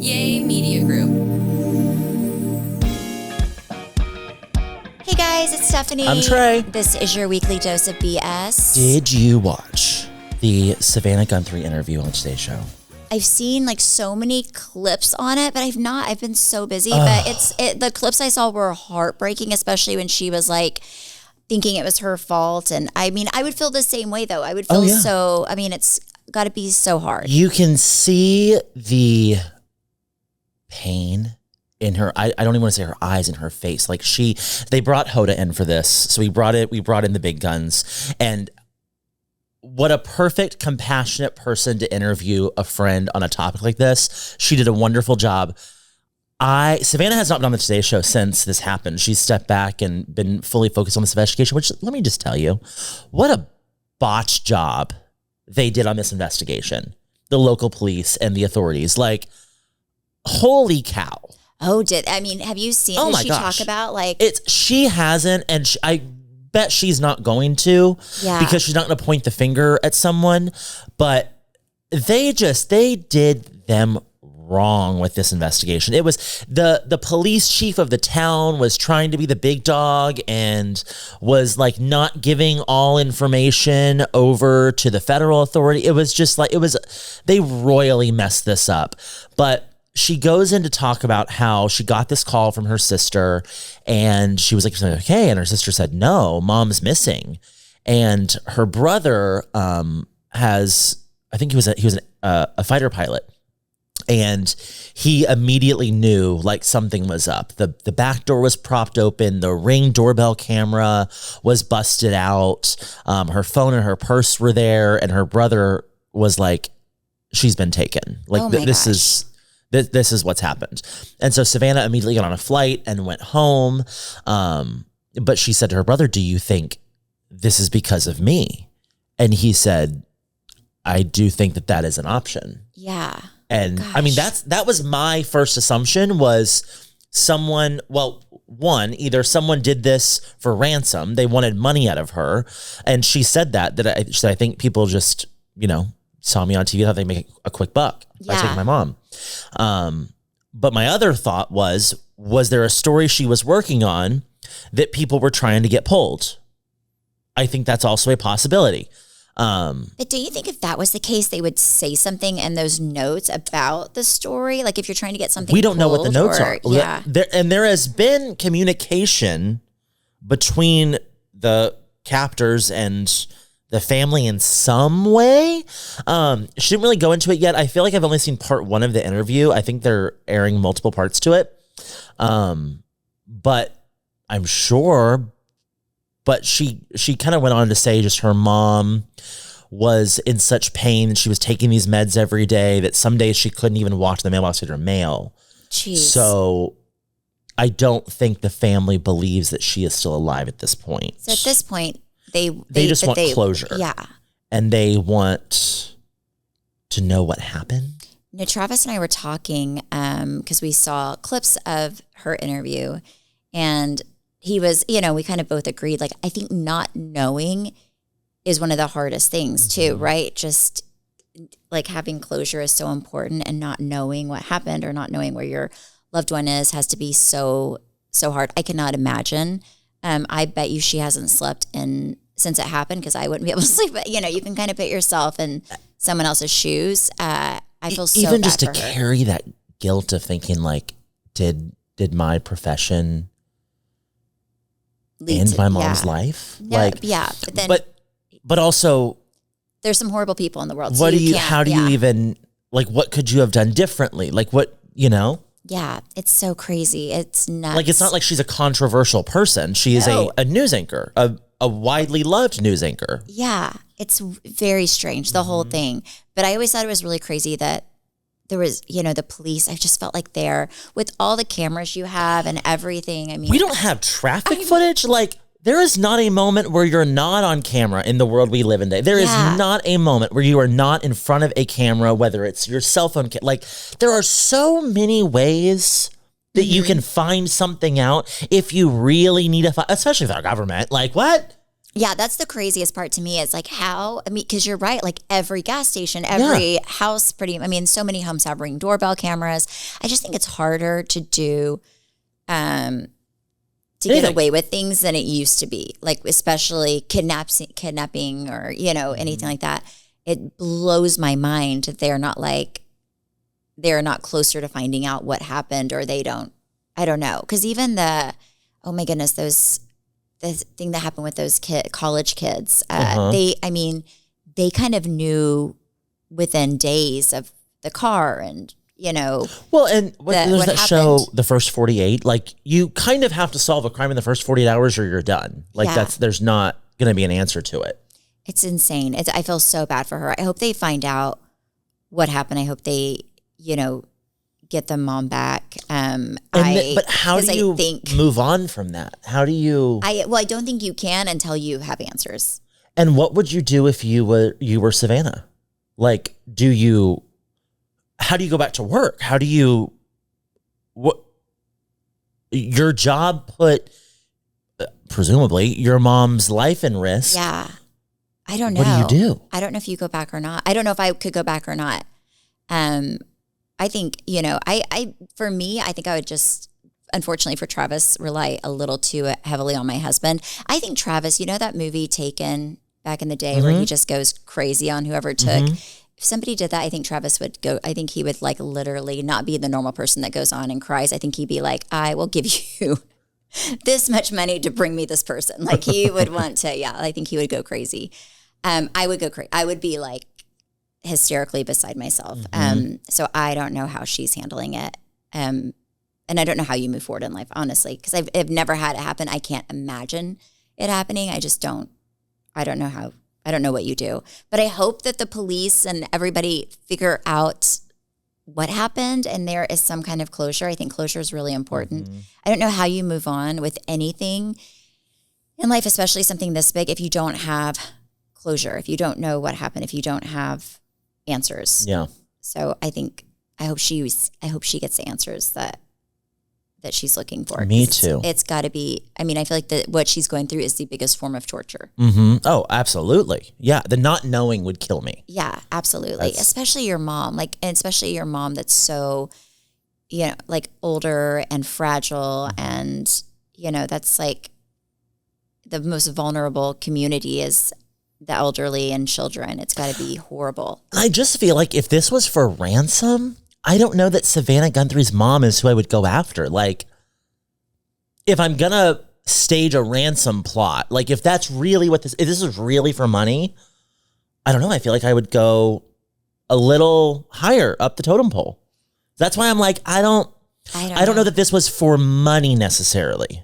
Yay Media Group. Hey guys, it's Stephanie. I'm Trey. This is your weekly dose of BS. Did you watch the Savannah Guthrie interview on Today's Show? I've seen like so many clips on it, but I've not. I've been so busy. But the clips I saw were heartbreaking, especially when she was like thinking it was her fault. And I mean, I would feel the same way though. I would feel it's got to be so hard. You can see the pain in her. I don't even want to say her eyes, in her face. Like they brought Hoda in for this. So we brought in the big guns, and what a perfect, compassionate person to interview a friend on a topic like this. She did a wonderful job. Savannah has not been on the Today Show since this happened. She's stepped back and been fully focused on this investigation, which, let me just tell you, what a botched job they did on this investigation. The local police and the authorities. Like, holy cow. Oh, have you seen she talk about she hasn't, and I bet she's not going to, because she's not going to point the finger at someone, but they did them wrong with this investigation. It was the police chief of the town was trying to be the big dog and was like not giving all information over to the federal authority. It was just like, they royally messed this up. But she goes in to talk about how she got this call from her sister, and she was like, okay. And her sister said, no, mom's missing. And her brother I think he was a fighter pilot. And he immediately knew like something was up. The back door was propped open. The Ring doorbell camera was busted out. Her phone and her purse were there. And her brother was like, she's been taken. Like, this is what's happened. And so Savannah immediately got on a flight and went home. But she said to her brother, do you think this is because of me? And he said, I do think that is an option. Yeah. And I mean, that was my first assumption, was either someone did this for ransom. They wanted money out of her. And she said that I think people just, saw me on TV, thought they make a quick buck by taking my mom. But my other thought was there a story she was working on that people were trying to get pulled? I think that's also a possibility. But do you think if that was the case, they would say something in those notes about the story? Like if you're trying to get something, we don't know what the notes are. Yeah. There has been communication between the captors and the family in some way. She didn't really go into it yet. I feel like I've only seen part one of the interview. I think they're airing multiple parts to it. But I'm sure. But she kind of went on to say just her mom was in such pain and she was taking these meds every day that some days she couldn't even walk to the mailbox to get her mail. Jeez. So I don't think the family believes that she is still alive at this point. So at this point, they just want closure. Yeah. And they want to know what happened. No, Travis and I were talking because we saw clips of her interview, and he was, we kind of both agreed, like, I think not knowing is one of the hardest things too, right? Just like having closure is so important, and not knowing what happened or not knowing where your loved one is has to be so, so hard. I cannot imagine. I bet you she hasn't slept since it happened, because I wouldn't be able to sleep. But, you can kind of put yourself in someone else's shoes. I feel so even bad just to for her. carry that guilt of thinking like, did my profession end my mom's life? No, like, but then, but also, there's some horrible people in the world. How do you even, like, what could you have done differently? Like, what, Yeah, it's so crazy. It's nuts. Like, it's not like she's a controversial person. She is a news anchor, a widely loved news anchor. Yeah, it's very strange, the whole thing. But I always thought it was really crazy that there was, the police. I just felt like with all the cameras you have and everything. I mean, we don't have traffic footage. Like, there is not a moment where you're not on camera in the world we live in today. There is not a moment where you are not in front of a camera, whether it's your cell phone. Like, there are so many ways that you can find something out if you really need especially with our government. Like, what? Yeah, that's the craziest part to me is like how, I mean, because you're right, like every gas station, every house, so many homes have Ring doorbell cameras. I just think it's harder to do, to get away with things than it used to be. Like especially kidnapping or, anything like that. It blows my mind that they're not closer to finding out what happened or I don't know. Because even oh my goodness, the thing that happened with those college kids, they kind of knew within days of the car and, Well, and there's that show, The First 48, like you kind of have to solve a crime in the first 48 hours or you're done. Like there's not going to be an answer to it. It's insane. I feel so bad for her. I hope they find out what happened. I hope they, get the mom back. But how do you move on from that? How do you? I don't think you can until you have answers. And what would you do if you were Savannah? Like, how do you go back to work? How do you, your job put, presumably, your mom's life in risk. Yeah. I don't know. What do you do? I don't know if you go back or not. I don't know if I could go back or not. I think, for me, I think I would just, unfortunately for Travis, rely a little too heavily on my husband. I think Travis, that movie Taken back in the day where he just goes crazy on whoever took. If somebody did that, I think Travis would go, I think he would like literally not be the normal person that goes on and cries. I think he'd be like, I will give you this much money to bring me this person. Like he would want to, I think he would go crazy. I would go crazy. I would be like, hysterically beside myself. So I don't know how she's handling it. And I don't know how you move forward in life, honestly, because I've never had it happen. I can't imagine it happening. I don't know what you do, but I hope that the police and everybody figure out what happened and there is some kind of closure. I think closure is really important. I don't know how you move on with anything in life, especially something this big, if you don't have closure, if you don't know what happened, if you don't have answers. Yeah. So I hope she gets the answers that she's looking for. Me too. It's got to be, I feel like what she's going through is the biggest form of torture. Oh, absolutely. Yeah. The not knowing would kill me. Yeah, absolutely. Especially your mom, and especially your mom that's so, like older and fragile. And, that's like the most vulnerable community is the elderly and children. It's got to be horrible. I just feel like if this was for ransom, I don't know that Savannah Guthrie's mom is who I would go after. Like, if I'm going to stage a ransom plot, like if that's really if this is really for money, I don't know. I feel like I would go a little higher up the totem pole. That's why I'm like, I don't know that this was for money necessarily.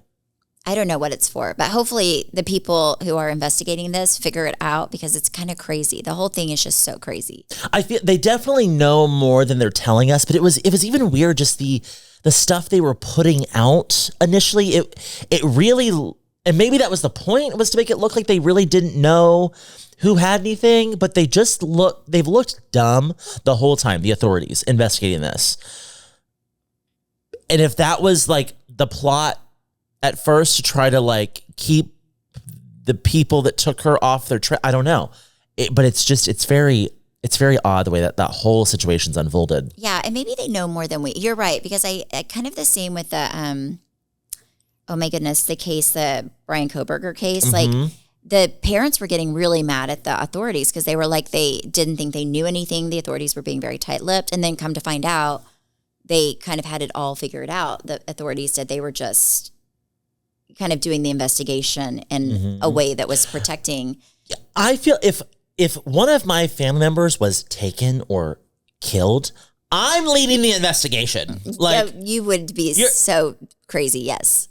I don't know what it's for, but hopefully the people who are investigating this figure it out because it's kind of crazy. The whole thing is just so crazy. I feel they definitely know more than they're telling us, but it was even weird just the stuff they were putting out initially. It really, and maybe that was the point, was to make it look like they really didn't know who had anything, but they've looked dumb the whole time, the authorities investigating this. And if that was like the plot at first to try to like keep the people that took her off their track, I don't know. But it's very odd the way that whole situation's unfolded. Yeah, and maybe they know more than we. You're right, because I kind of the same with the oh my goodness, the case, the Brian Koberger case. Like the parents were getting really mad at the authorities because they were like, they didn't think they knew anything. The authorities were being very tight-lipped, and then come to find out, they kind of had it all figured out. The authorities said they were just kind of doing the investigation in a way that was protecting. I feel if one of my family members was taken or killed, I'm leading the investigation. Like you would be so crazy. Yes.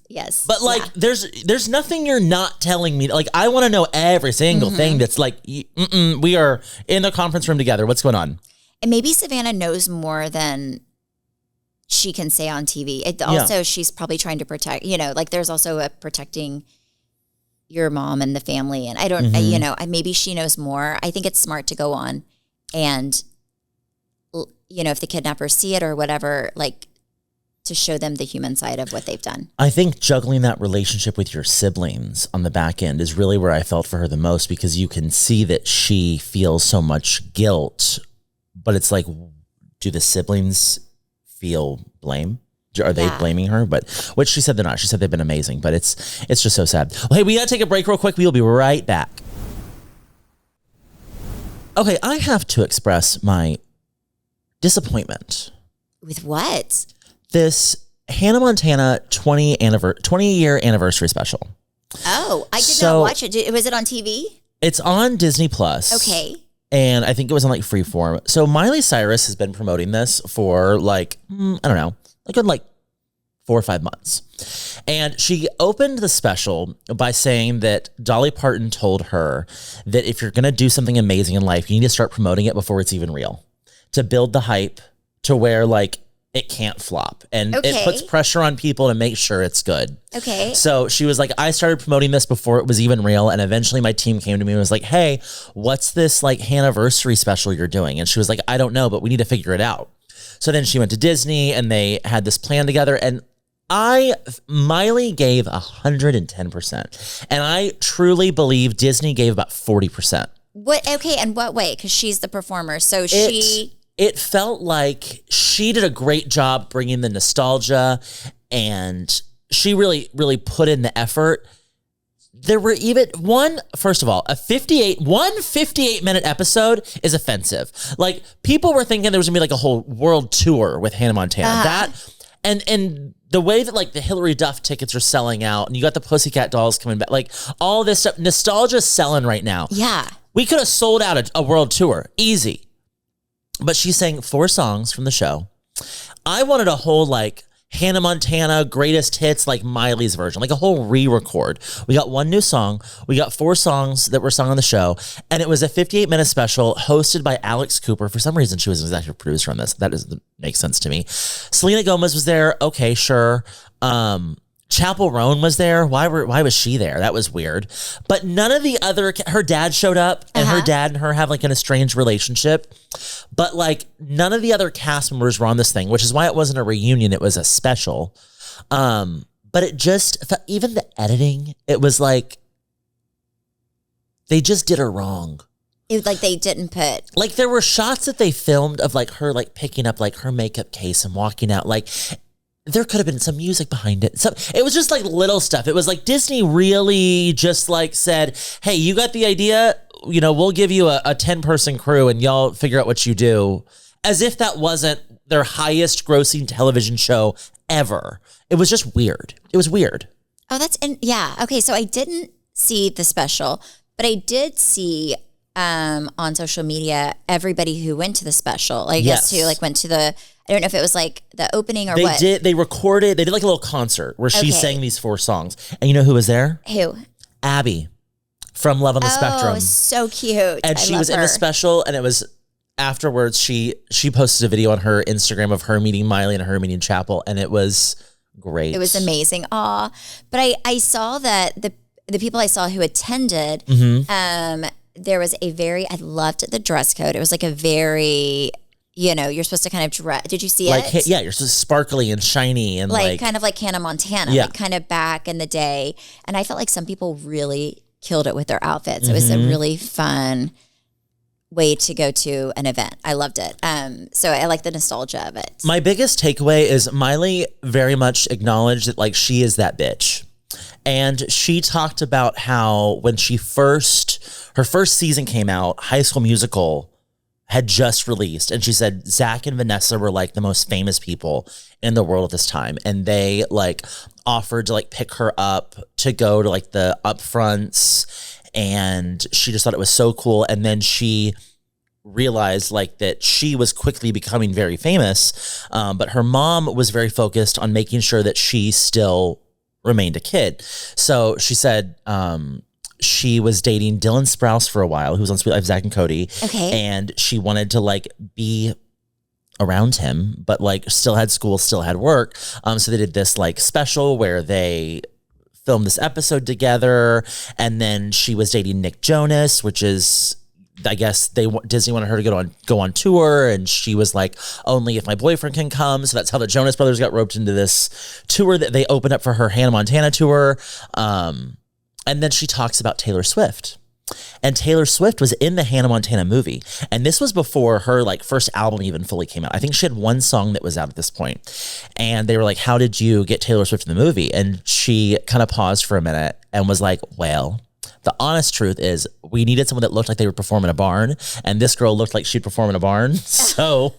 But like, there's nothing you're not telling me. Like, I want to know every single thing that's like, we are in the conference room together. What's going on? And maybe Savannah knows more than she can say on TV. It also, she's probably trying to protect, like there's also a protecting your mom and the family. And I don't, maybe she knows more. I think it's smart to go on and, if the kidnappers see it or whatever, like to show them the human side of what they've done. I think juggling that relationship with your siblings on the back end is really where I felt for her the most, because you can see that she feels so much guilt, but it's like, do the siblings feel blame? Are they blaming her? But which she said they're not. She said they've been amazing, but it's just so sad. Well, hey, we got to take a break real quick. We'll be right back. Okay, I have to express my disappointment. With what? This Hannah Montana 20-year anniversary special. Oh, I did not watch it. Was it on TV? It's on Disney Plus. Okay. And I think it was on like Freeform. So Miley Cyrus has been promoting this for like, I don't know, a good like 4 or 5 months. And she opened the special by saying that Dolly Parton told her that if you're going to do something amazing in life, you need to start promoting it before it's even real, to build the hype to where like it can't flop. And it puts pressure on people to make sure it's good. Okay. So she was like, I started promoting this before it was even real. And eventually my team came to me and was like, hey, what's this like Hanniversary special you're doing? And she was like, I don't know, but we need to figure it out. So then she went to Disney and they had this plan together. And Miley gave 110%. And I truly believe Disney gave about 40%. What? Okay. And what way? Because she's the performer. So it felt like she did a great job bringing the nostalgia, and she really, really put in the effort. There were even first of all, a 58-minute episode is offensive. Like, people were thinking there was gonna be like a whole world tour with Hannah Montana. And the way that like the Hillary Duff tickets are selling out, and you got the Pussycat Dolls coming back, like all this stuff, nostalgia's selling right now. Yeah. We could have sold out a world tour, easy. But she sang 4 songs from the show. I wanted a whole like Hannah Montana greatest hits, like Miley's version, like a whole re-record. We got 1 new song. We got 4 songs that were sung on the show. And it was a 58-minute special hosted by Alex Cooper. For some reason, she was an executive producer on this. That doesn't make sense to me. Selena Gomez was there. Okay, sure. Chapel Roan was there. Why was she there? That was weird. But none of the other, her dad showed up, and her dad and her have like an estranged relationship. But like none of the other cast members were on this thing, which is why it wasn't a reunion. It was a special. But it just, even the editing, it was like, they just did her wrong. It, like they didn't put. Like there were shots that they filmed of like her like picking up like her makeup case and walking out. Like, there could have been some music behind it. It was just like little stuff. It was like Disney really just like said, hey, you got the idea? You know, we'll give you a 10-person crew and y'all figure out what you do. As if that wasn't their highest grossing television show ever. It was just weird. It was weird. Oh, yeah. Okay, so I didn't see the special, but I did see on social media everybody who went to the special. I guess who like went to the, I don't know if it was like the opening or what. They did like a little concert where she sang these 4 songs. And you know who was there? Who? Abby from Love on the Spectrum. Oh, so cute. And she was in the special, and it was afterwards she posted a video on her Instagram of her meeting Miley and her meeting Chapel, and it was great. It was amazing. Aw. But I saw that the people I saw who attended, there was I loved the dress code. It was like a very, you know, you're supposed to kind of dress. Did you see it? Yeah, you're supposed to sparkly and shiny and like kind of like Hannah Montana, like kind of back in the day. And I felt like some people really killed it with their outfits. It was a really fun way to go to an event. I loved it. So I like the nostalgia of it. My biggest takeaway is Miley very much acknowledged that like she is that bitch. And she talked about how when her first season came out, High School Musical had just released. And she said Zach and Vanessa were like the most famous people in the world at this time. And they like offered to like pick her up to go to like the upfronts. And she just thought it was so cool. And then she realized like that she was quickly becoming very famous. But her mom was very focused on making sure that she still remained a kid. So she said she was dating Dylan Sprouse for a while, who was on Sweet Life, Zach and Cody. Okay. And she wanted to like be around him, but like still had school, still had work. So they did this like special where they filmed this episode together. And then she was dating Nick Jonas, which is I guess Disney wanted her to go on tour, and she was like, only if my boyfriend can come. So that's how the Jonas Brothers got roped into this tour that they opened up for her Hannah Montana tour. And then she talks about Taylor Swift. And Taylor Swift was in the Hannah Montana movie. And this was before her like first album even fully came out. I think she had one song that was out at this point. And they were like, how did you get Taylor Swift in the movie? And she kind of paused for a minute and was like, well, the honest truth is we needed someone that looked like they would perform in a barn. And this girl looked like she'd perform in a barn. So...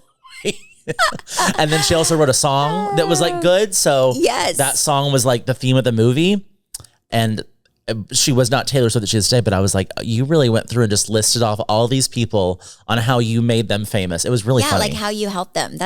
and then she also wrote a song that was like good. So that song was like the theme of the movie. And she was not Taylor Swift that she is today, but I was like, you really went through and just listed off all these people on how you made them famous. It was really funny. Like how you helped them.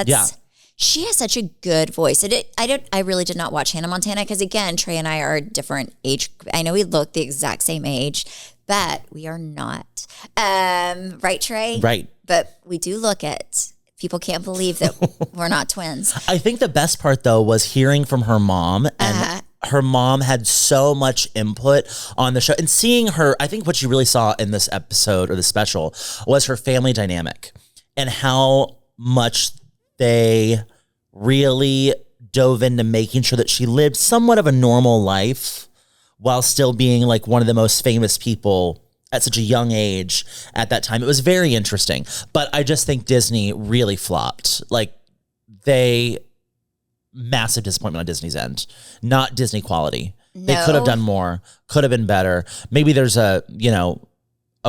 She has such a good voice. I really did not watch Hannah Montana because again, Trey and I are a different age. I know we look the exact same age, but we are not. Right, Trey? Right. But we do look it. People can't believe that we're not twins. I think the best part though was hearing from her mom and her mom had so much input on the show and seeing her. I think what you really saw in this episode or the special was her family dynamic and how much they really dove into making sure that she lived somewhat of a normal life while still being like one of the most famous people at such a young age at that time. It was very interesting, but I just think Disney really flopped. Like massive disappointment on Disney's end, not Disney quality. No. They could have done more, could have been better. Maybe there's a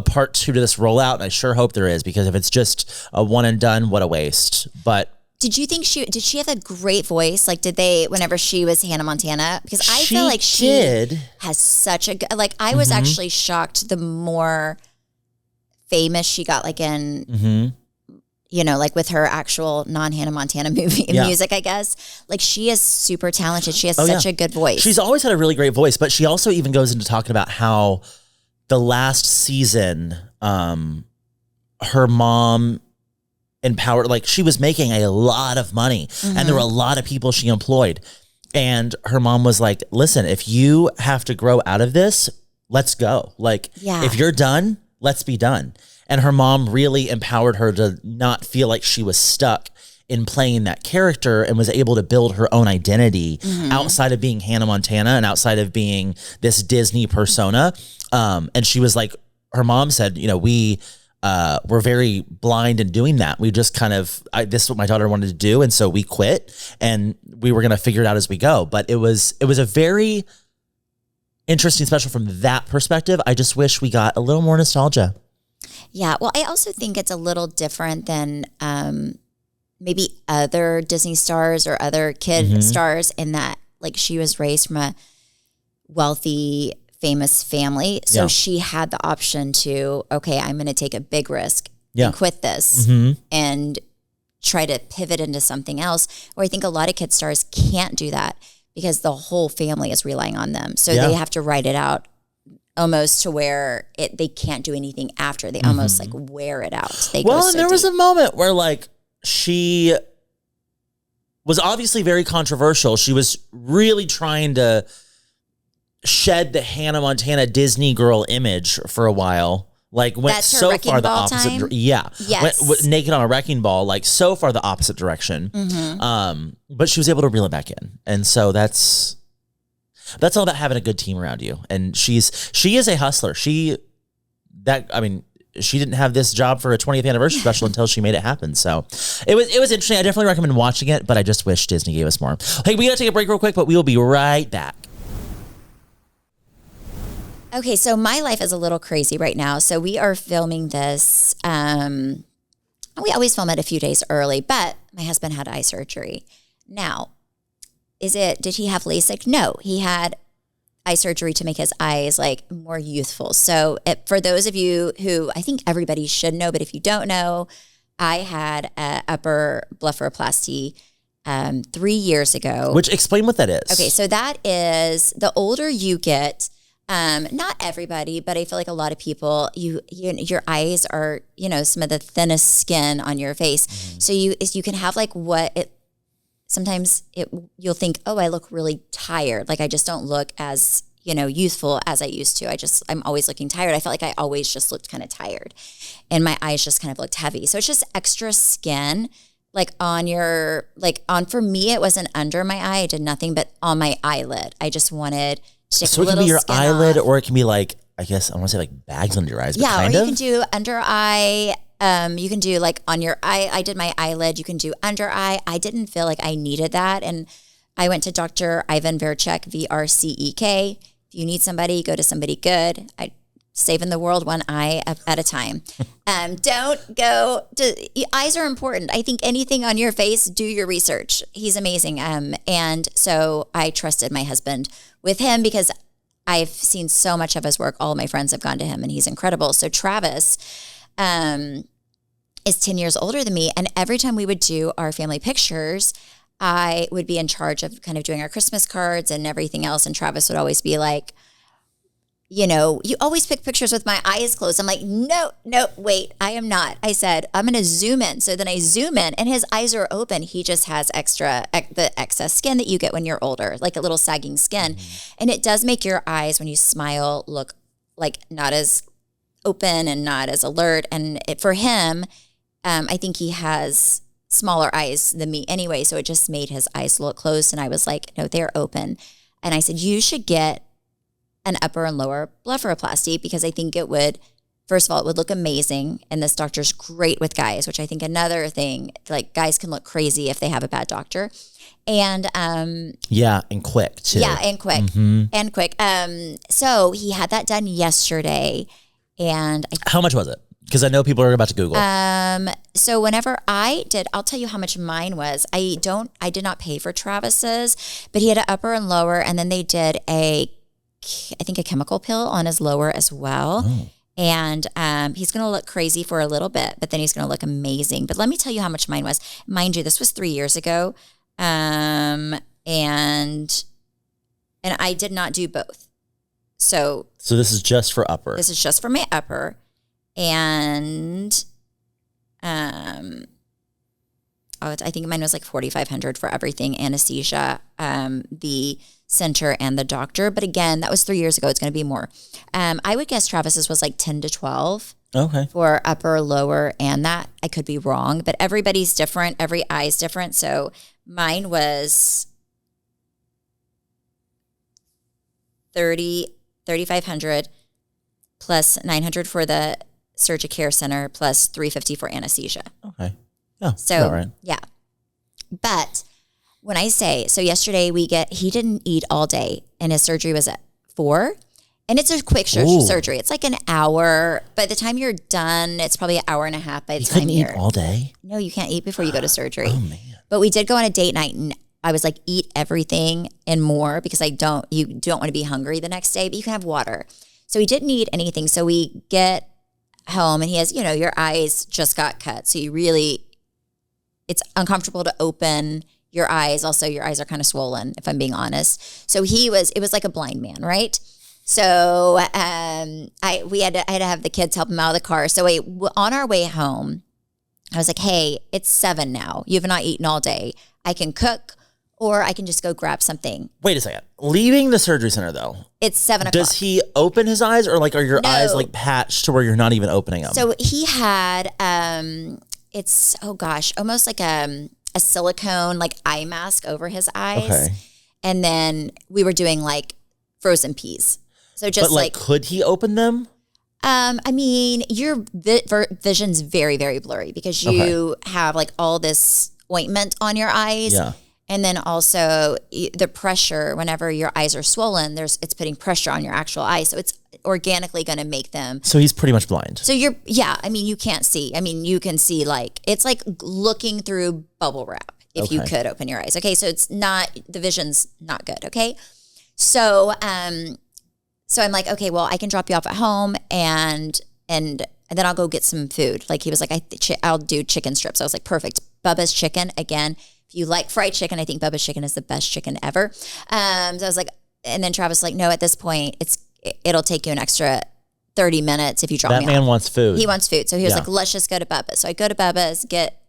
part 2 to this rollout. And I sure hope there is, because if it's just a one and done, what a waste. But did you think did she have a great voice? Like, did they, whenever she was Hannah Montana? Because I feel like she has such a, like, I was actually shocked the more famous she got, like in, like with her actual non-Hannah Montana movie music, I guess. Like, she is super talented. She has such a good voice. She's always had a really great voice, but she also even goes into talking about how the last season, her mom empowered, like she was making a lot of money and there were a lot of people she employed. And her mom was like, listen, if you have to grow out of this, let's go. Like, if you're done, let's be done. And her mom really empowered her to not feel like she was stuck in playing that character and was able to build her own identity outside of being Hannah Montana and outside of being this Disney persona. And she was like, her mom said, we're very blind in doing that. We just kind of, this is what my daughter wanted to do. And so we quit and we were going to figure it out as we go. But it was a very interesting special from that perspective. I just wish we got a little more nostalgia. Yeah. Well, I also think it's a little different than maybe other Disney stars or other kid stars in that, like, she was raised from a wealthy, famous family. So she had the option to, okay, I'm going to take a big risk and quit this and try to pivot into something else. Or I think a lot of kid stars can't do that because the whole family is relying on them. So they have to write it out almost to where they can't do anything after. They almost like wear it out. They go so there was deep. a moment where like she was obviously very controversial. She was really trying to shed the Hannah Montana Disney girl image for a while. Like went so far the opposite. Went naked on a wrecking ball, like so far the opposite direction. But she was able to reel it back in. And so that's all about having a good team around you. And she is a hustler. She didn't have this job for a 20th anniversary special until she made it happen. So it was interesting. I definitely recommend watching it, but I just wish Disney gave us more. Hey, we got to take a break real quick, but we will be right back. Okay, so my life is a little crazy right now. So we are filming this. We always film it a few days early, but my husband had eye surgery. Now, did he have LASIK? No, he had eye surgery to make his eyes like more youthful. So for those of you who, I think everybody should know, but if you don't know, I had an upper blepharoplasty 3 years ago. Which, explain what that is. Okay, so that is the older you get. Not everybody, but I feel like a lot of people, your eyes are, some of the thinnest skin on your face. So you can have like you'll think, oh, I look really tired. Like I just don't look as, youthful as I used to. I'm always looking tired. I felt like I always just looked kind of tired and my eyes just kind of looked heavy. So it's just extra skin like for me, it wasn't under my eye. I did nothing but on my eyelid. I just wanted to take a little skin off. So it can be your eyelid or it can be like, I guess I want to say like bags under your eyes. Yeah, or you can do under eye. You can do like on your eye. I did my eyelid. You can do under eye. I didn't feel like I needed that. And I went to Dr. Ivan Verchek, VRCEK. If you need somebody, go to somebody good. Saving the world one eye at a time. Don't go to, eyes are important. I think anything on your face, do your research. He's amazing. And so I trusted my husband with him because I've seen so much of his work. All of my friends have gone to him and he's incredible. So Travis is 10 years older than me. And every time we would do our family pictures, I would be in charge of kind of doing our Christmas cards and everything else. And Travis would always be like, you always pick pictures with my eyes closed. I'm like, no, wait, I am not. I said, I'm going to zoom in. So then I zoom in and his eyes are open. He just has the excess skin that you get when you're older, like a little sagging skin. Mm-hmm. And it does make your eyes, when you smile, look like not as open and not as alert. And for him, I think he has smaller eyes than me anyway. So it just made his eyes look closed. And I was like, no, they're open. And I said, you should get an upper and lower blepharoplasty because I think it would, first of all, it would look amazing. And this doctor's great with guys, which I think another thing, like guys can look crazy if they have a bad doctor. And yeah, and quick too. Yeah, and quick. Mm-hmm. And quick. So he had that done yesterday. And how much was it? Because I know people are about to Google. So whenever I did, I'll tell you how much mine was. I did not pay for Travis's, but he had an upper and lower, and then they did I think a chemical pill on his lower as well. Oh. And he's going to look crazy for a little bit, but then he's going to look amazing. But let me tell you how much mine was. Mind you, this was 3 years ago. And I did not do both. So this is just for upper. This is just for my upper. And I think mine was like $4,500 for everything, anesthesia, the center and the doctor. But again, that was 3 years ago. It's going to be more. I would guess Travis's was like 10 to 12 for upper, lower, and that I could be wrong, but everybody's different. Every eye is different. So mine was $3,500 plus $900 for the Surgery Care Center plus $350 for anesthesia. Okay. Yeah. So, right. Yeah. But when I say, so yesterday he didn't eat all day and his surgery was at 4 and it's a quick surgery. It's like an hour. By the time you're done, it's probably an hour and a half by the time you're. Eat all day? No, you can't eat before you go to surgery. Oh, man. But we did go on a date night and I was like, eat everything and more because you don't want to be hungry the next day, but you can have water. So he didn't eat anything. So we get home and he has, your eyes just got cut. So it's uncomfortable to open your eyes. Also, your eyes are kind of swollen, if I'm being honest. So it was like a blind man, right? So I had to have the kids help him out of the car. So on our way home, I was like, hey, it's 7 now. You have not eaten all day. I can cook or I can just go grab something. Wait a second. Leaving the surgery center though. It's 7 o'clock. Does he open his eyes or like are your eyes like patched to where you're not even opening them? So he had, it's, almost like a silicone like eye mask over his eyes. Okay. And then we were doing like frozen peas. So just but could he open them? I mean, your vision's very, very blurry because you have like all this ointment on your eyes. Yeah. And then also the pressure, whenever your eyes are swollen, it's putting pressure on your actual eyes. So it's organically going to make them. So he's pretty much blind. So you can't see. I mean, you can see it's like looking through bubble wrap if you could open your eyes. Okay. So the vision's not good. Okay. So I'm like, okay, well, I can drop you off at home and then I'll go get some food. Like he was like, I'll do chicken strips. I was like, perfect. Bubba's chicken again. If you like fried chicken, I think Bubba's chicken is the best chicken ever. So I was like, and then Travis was like, no, at this point, it'll take you an extra 30 minutes if you drop me off. That man wants food. He wants food. So he was like, let's just go to Bubba's. So I go to Bubba's, get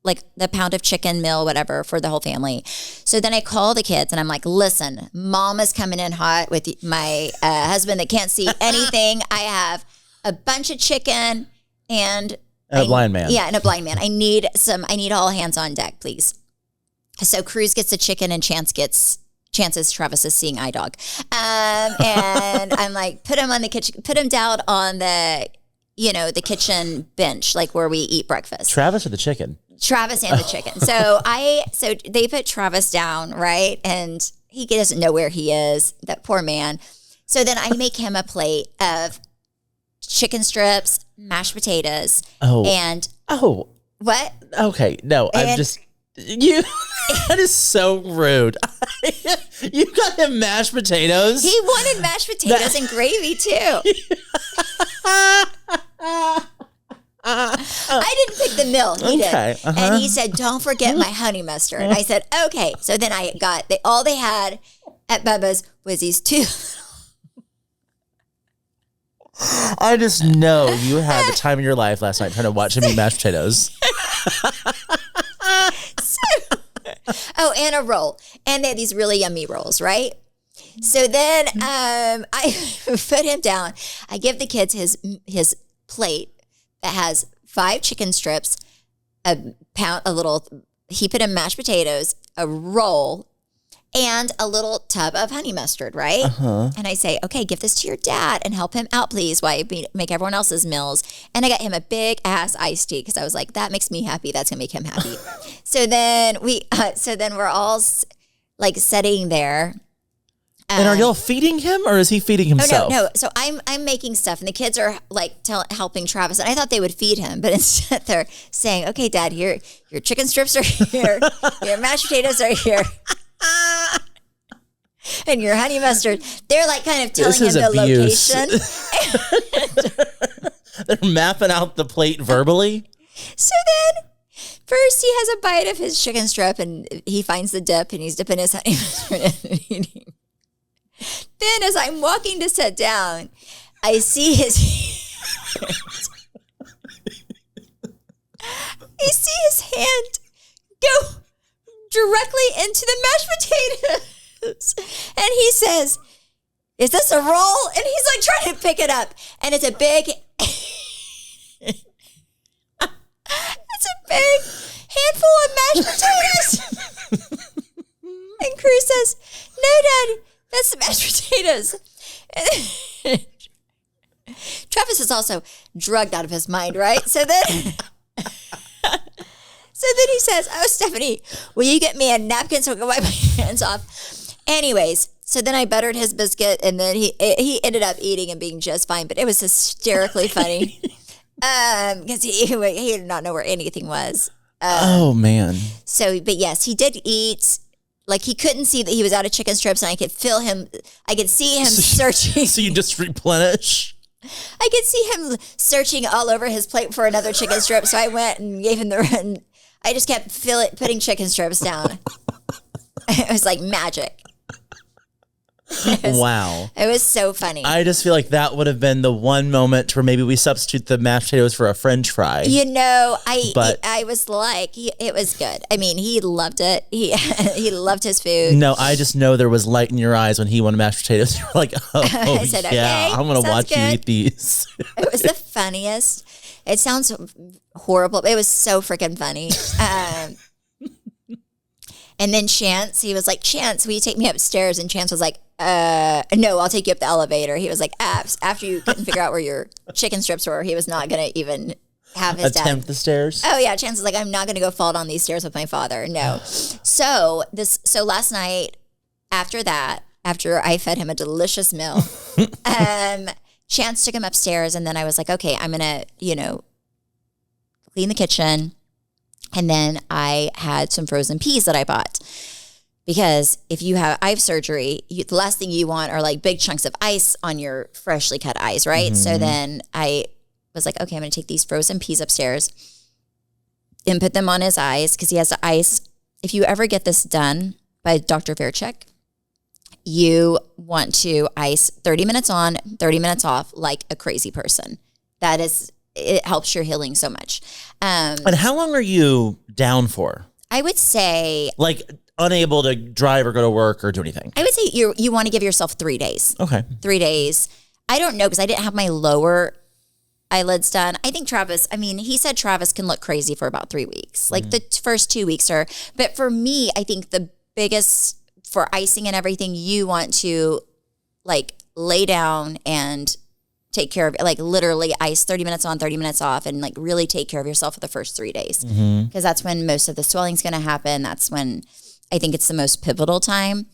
like the pound of chicken meal, whatever, for the whole family. So then I call the kids and I'm like, listen, mom is coming in hot with my husband that can't see anything. I have a bunch of chicken and a blind man. Yeah, and a blind man. I need all hands on deck, please. So Cruz gets the chicken and Chance's Travis is seeing eye dog. And I'm like, put him down on the, the kitchen bench, like where we eat breakfast. Travis or the chicken? Travis and the chicken. So they put Travis down, right? And he doesn't know where he is, that poor man. So then I make him a plate of chicken strips, mashed potatoes, and what? Okay, no, I'm just you. That is so rude. You got him mashed potatoes. He wanted mashed potatoes and gravy too. I didn't pick the meal. He did. And he said, don't forget my honey mustard. I said, okay. So then I got, all they had at Bubba's was these two. I just know you had the time of your life last night trying to watch him eat mashed potatoes. And a roll. And they had these really yummy rolls, right? So then I put him down. I give the kids his plate that has 5 chicken strips, he put in mashed potatoes, a roll, and a little tub of honey mustard, right? And I say, okay, give this to your dad and help him out, please, while I make everyone else's meals. And I got him a big ass iced tea because I was like, that makes me happy. That's gonna make him happy. So then we're all like sitting there. And are y'all feeding him, or is he feeding himself? No. So I'm making stuff, and the kids are like helping Travis. And I thought they would feed him, but instead they're saying, "Okay, Dad, here your chicken strips are here, your mashed potatoes are here, and your honey mustard." They're like kind of telling him the location. They're mapping out the plate verbally. So then, first he has a bite of his chicken strip, and he finds the dip, and he's dipping his honey mustard in and eating. Then as I'm walking to sit down, I see his hand go directly into the mashed potatoes. And he says, "Is this a roll?" And he's like trying to pick it up. And it's a big handful of mashed potatoes. And Cruz says, "No, Dad, that's the mashed potatoes." Travis is also drugged out of his mind, right? So then he says, "Oh, Stephanie, will you get me a napkin so I can wipe my hands off?" Anyways, so then I buttered his biscuit, and then he ended up eating and being just fine. But it was hysterically funny because he did not know where anything was. Oh, man. So, but yes, he did eat. Like, he couldn't see that he was out of chicken strips, and I could feel him. I could see him searching. So you just replenish? I could see him searching all over his plate for another chicken strip. So I went and gave him and I just kept putting chicken strips down. It was like magic. Wow. It was so funny. I just feel like that would have been the one moment where maybe we substitute the mashed potatoes for a French fry. I was like, it was good. I mean, he loved it. He loved his food. No, I just know there was light in your eyes when he wanted mashed potatoes. You were like, I said, yeah, okay, I'm going to watch good. you eat these. It was the funniest. It sounds horrible, but it was so freaking funny. And then Chance, he was like, "Chance, will you take me upstairs?" And Chance was like, "No, I'll take you up the elevator." He was like, after you couldn't figure out where your chicken strips were, he was not going to even have his attempt the stairs. Oh yeah, Chance was like, "I'm not going to go fall down these stairs with my father." No. So last night, after I fed him a delicious meal, Chance took him upstairs, and then I was like, "Okay, I'm going to, clean the kitchen." And then I had some frozen peas that I bought, because if you have eye surgery, the last thing you want are like big chunks of ice on your freshly cut eyes, right? Mm-hmm. So then I was like, okay, I'm going to take these frozen peas upstairs and put them on his eyes, because he has the ice. If you ever get this done by Dr. Verchek, you want to ice 30 minutes on, 30 minutes off, like a crazy person. it helps your healing so much. And how long are you down for? I would say like unable to drive or go to work or do anything. I would say you want to give yourself 3 days. Okay. 3 days. I don't know because I didn't have my lower eyelids done. I think Travis, he said Travis can look crazy for about 3 weeks. Like the first 2 weeks but for me, I think the biggest for icing and everything, you want to like lay down and take care of it, like literally ice 30 minutes on, 30 minutes off, and like really take care of yourself for the first 3 days. Because that's when most of the swelling's going to happen. That's when I think it's the most pivotal time.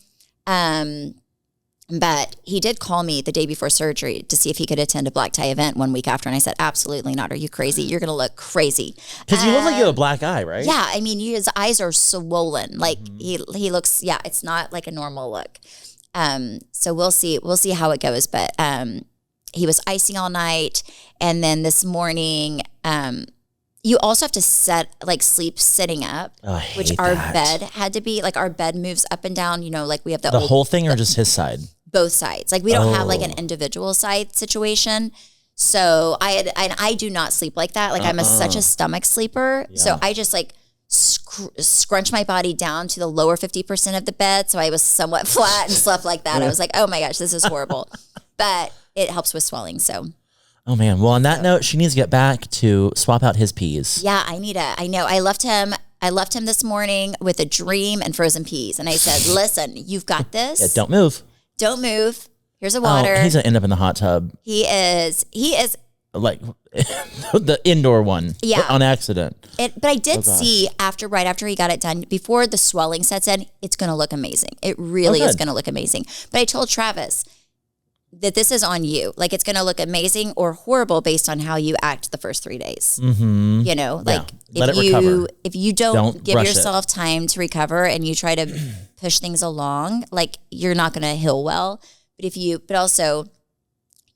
But he did call me the day before surgery to see if he could attend a black tie event 1 week after. And I said, absolutely not. Are you crazy? You're going to look crazy. Because you look like you have a black eye, right? Yeah. His eyes are swollen. Like he looks, it's not like a normal look. So we'll see how it goes. But, he was icing all night. And then this morning, you also have to sleep sitting up, which our bed had to be. Like our bed moves up and down, like we have the whole thing or just his side? Both sides. Like we don't have like an individual side situation. So I do not sleep like that. Like I'm such a stomach sleeper. Yeah. So I just like scrunch my body down to the lower 50% of the bed. So I was somewhat flat and slept like that. I was like, oh my gosh, this is horrible. But it helps with swelling. So. Oh man. Well, on that note, she needs to get back to swap out his peas. Yeah, I know. I left him this morning with a dream and frozen peas. And I said, listen, you've got this. Yeah, don't move. Don't move. Here's a water. He's going to end up in the hot tub. He is. Like the indoor one. Yeah. On accident. But I did see right after he got it done, before the swelling sets in, it's going to look amazing. It really is going to look amazing. But I told Travis that this is on you. Like it's going to look amazing or horrible based on how you act the first 3 days. Mm-hmm. If you don't give yourself time to recover and you try to push things along, like you're not going to heal well. But also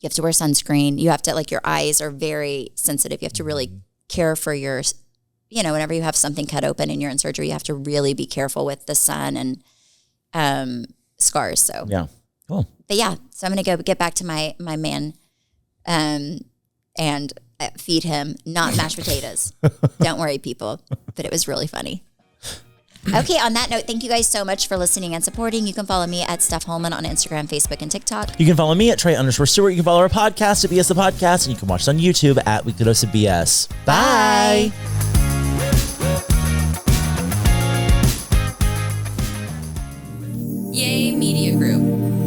you have to wear sunscreen. You have to, like, your eyes are very sensitive. You have to really care for your, whenever you have something cut open and you're in surgery, you have to really be careful with the sun and scars. So yeah. Cool. But yeah, so I'm going to go get back to my man and feed him, not mashed potatoes. Don't worry, people. But it was really funny. Okay, on that note, thank you guys so much for listening and supporting. You can follow me at Steph Holman on Instagram, Facebook, and TikTok. You can follow me at Trey_Stewart. You can follow our podcast at BS the Podcast, and you can watch us on YouTube at Weekly Dose of BS. Bye. Yay Media Group.